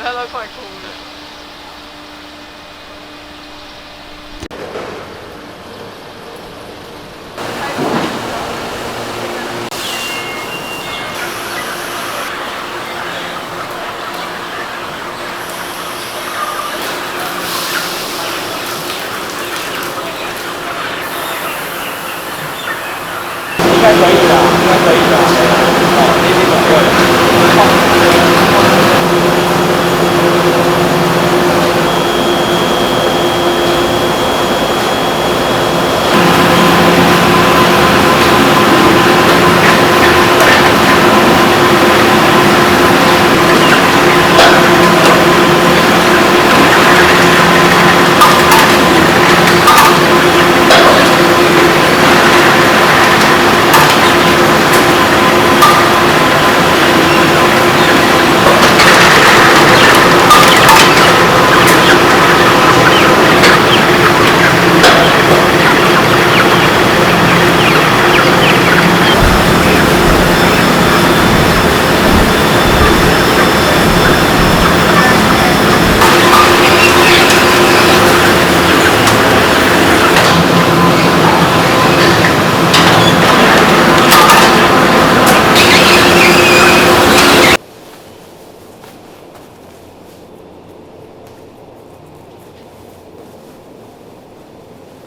他都快哭了。应该可以的，应该可以的。哦，那边有没有？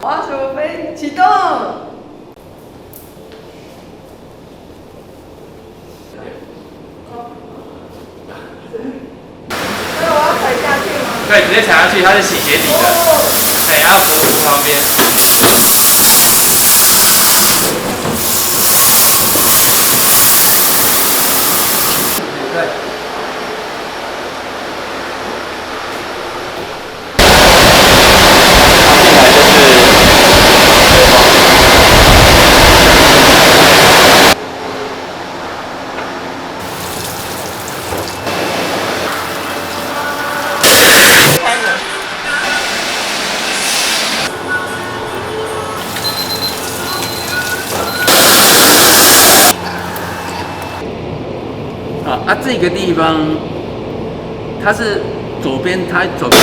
滑鼠飞启动。所以我要踩下去吗？对，直接踩下去，它是洗鞋底的。哎，然后扶旁边。对。这个地方，它是左边，它左边。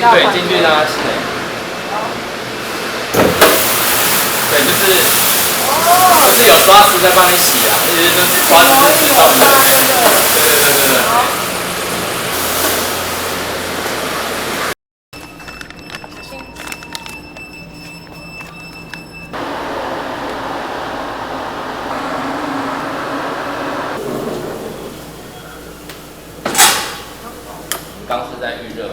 对，进去让它洗。对，就是有刷子在帮你洗啊，就是刷子是自动的。对。刚是在预热。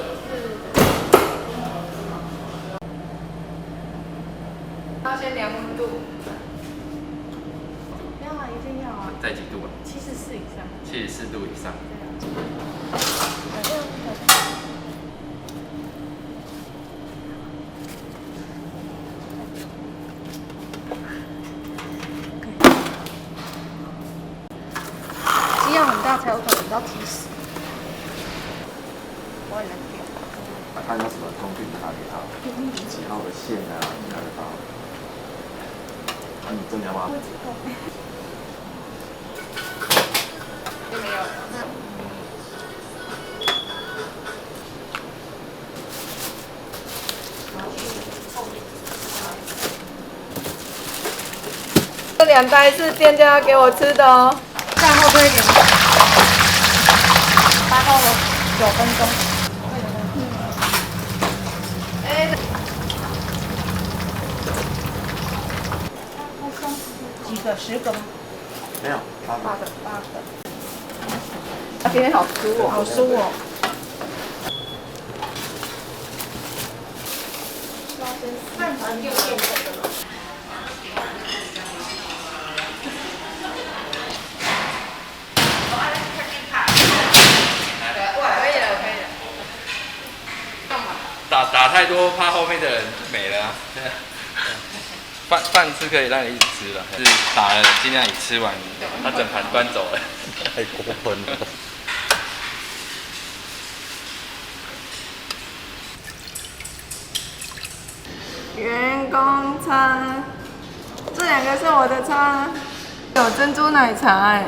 要先量温度。要啊，一定要啊。在几度啊74以上。74度以上。大才有可能到70。我也能调。看有什么通讯打给他，几号的线啊，你看得到。你真的要吗？没有。这2袋是店家给我吃的哦。再后推一点。大概9分钟。几个？10个吗？没有，8个。8个。今天好酥哦，好酥哦。饭团就现成的了。打太多，怕后面的人没了啊。饭是可以让你一直吃的，是打了尽量你吃完，他整盘端走了，太过分了。员工餐，这2个是我的餐，有珍珠奶茶哎。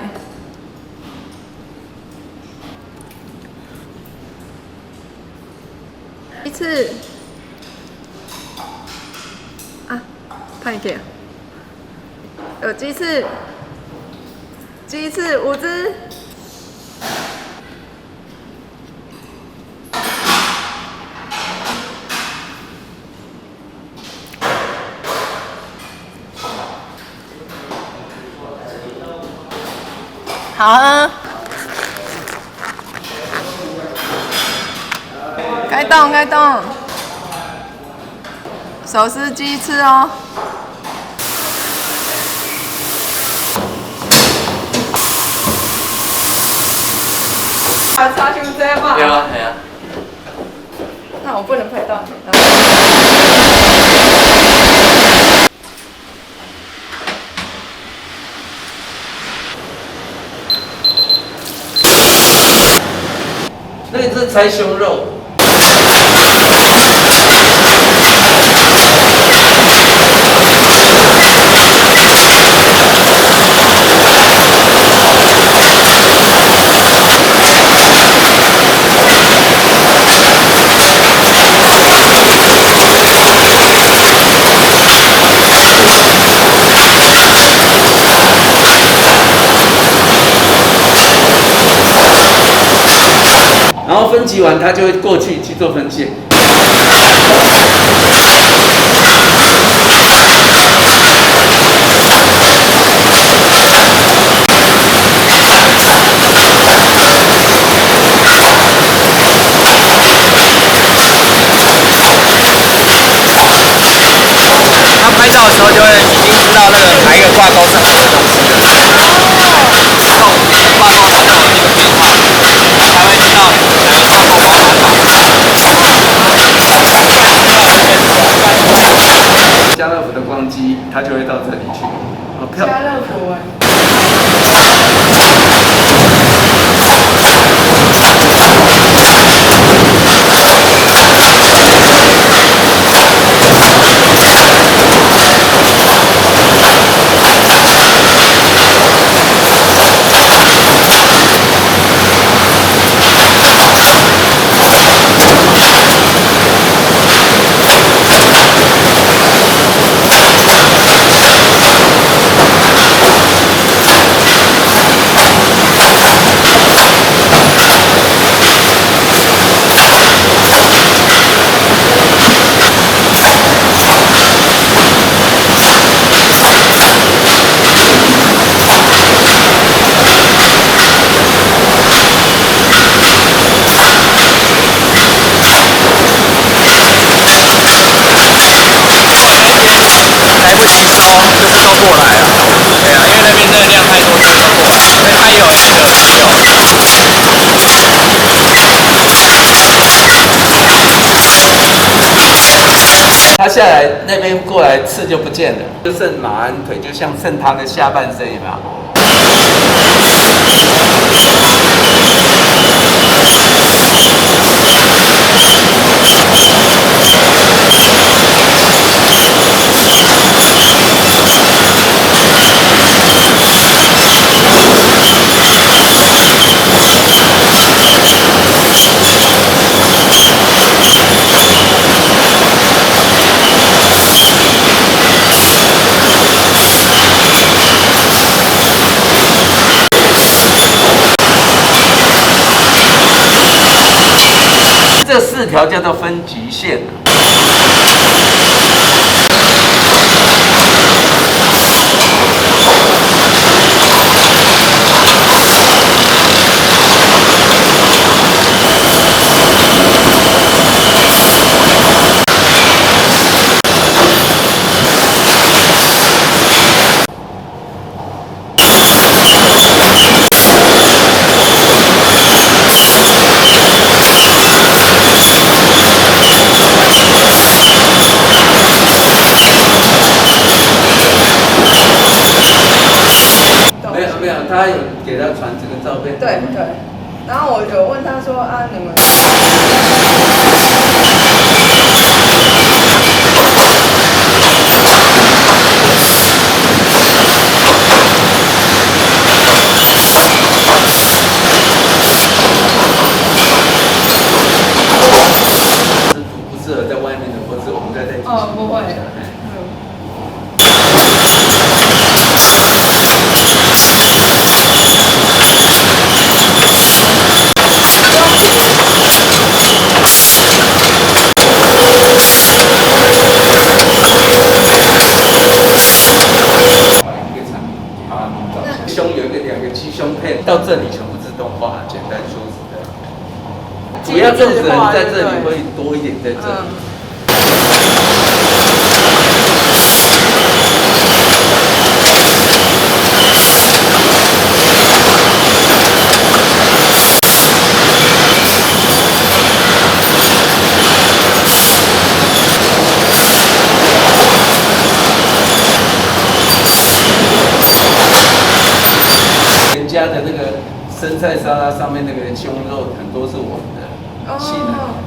一次啊，派给有鸡翅5只。好啊，该动，手撕鸡翅哦。叉烧这嘛？对啊，系啊。那我不能拍到你。那个是拆胸肉。然后分级完，他就会过去做分线。他拍照的时候就会已经知道那个哪一个挂钩是好的东西了。挂钩知道有这个变化，才会知道哪个挂钩方法好。家乐福的光机，它就会到这里去。好漂亮。家乐福哎。就是都过来了，对啊，因为那边真的量太多，就都过来，因为他也有新的朋友。他下来那边过来刺就不见了，就剩马鞍腿，就像剩他的下半身，有没有？这条叫做分级线。没有，他有给他传这个照片。对对，然后我有问他说啊，你们。不适合在外面的，或是我们在进行。哦，不会。胸有两个鸡胸片，到这里全部自动化，简单说是这样。主要肉质在这里会多一点，在这里。家的那个生菜沙拉上面那个胸肉很多是我们的器能。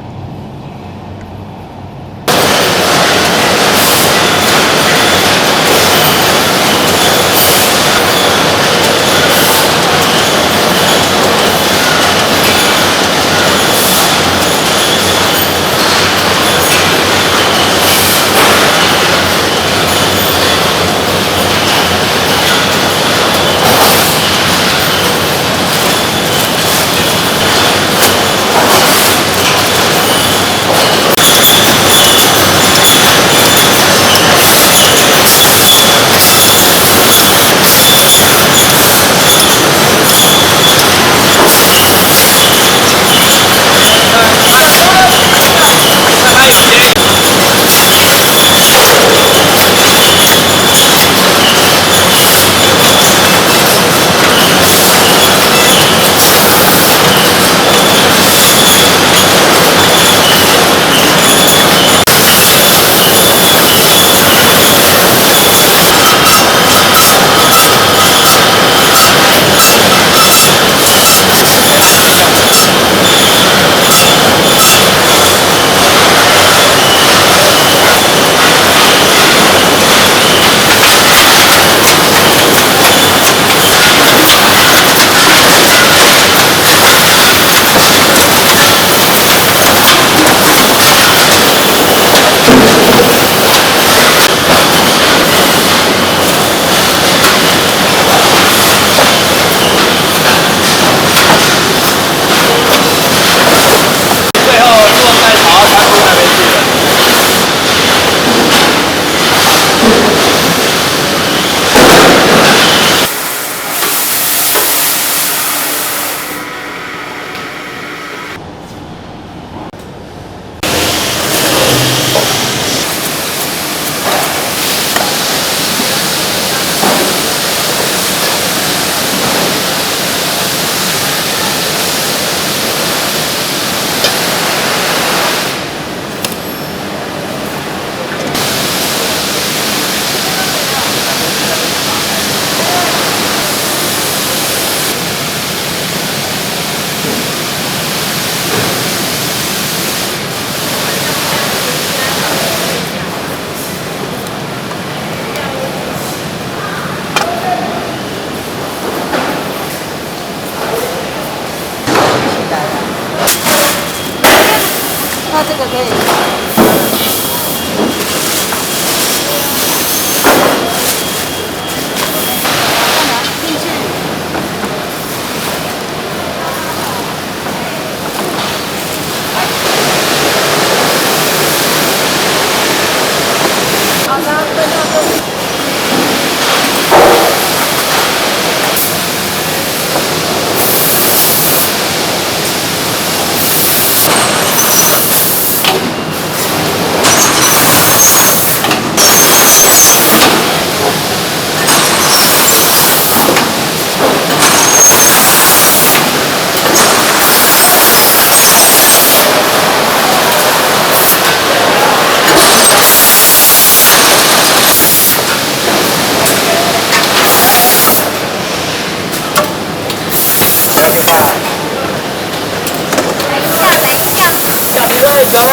走了。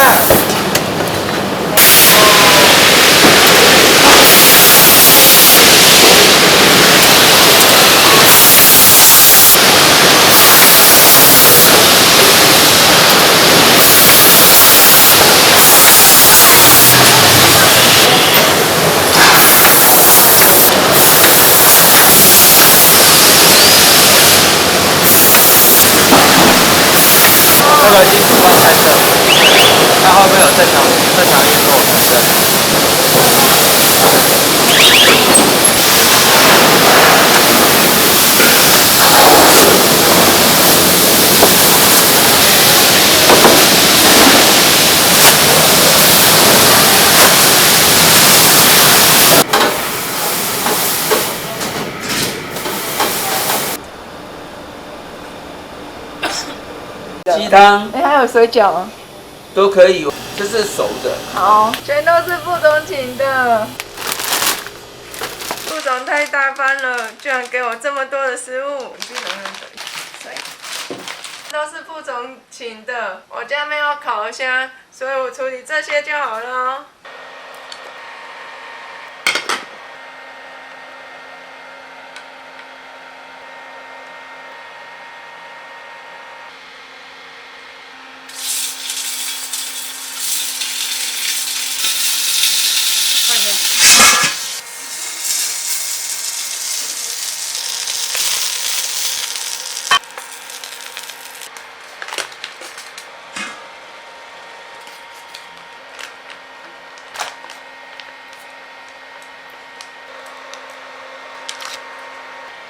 这个金属棒太热，它会不会有正常运作的时阵？鸡汤哎，还有水饺，都可以，这是熟的。好，全都是副总请的。副总太大方了，居然给我这么多的食物。都是副总请的，我家没有烤箱，所以我处理这些就好了。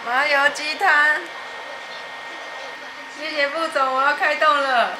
麻油鸡汤，谢谢副总，我要开动了。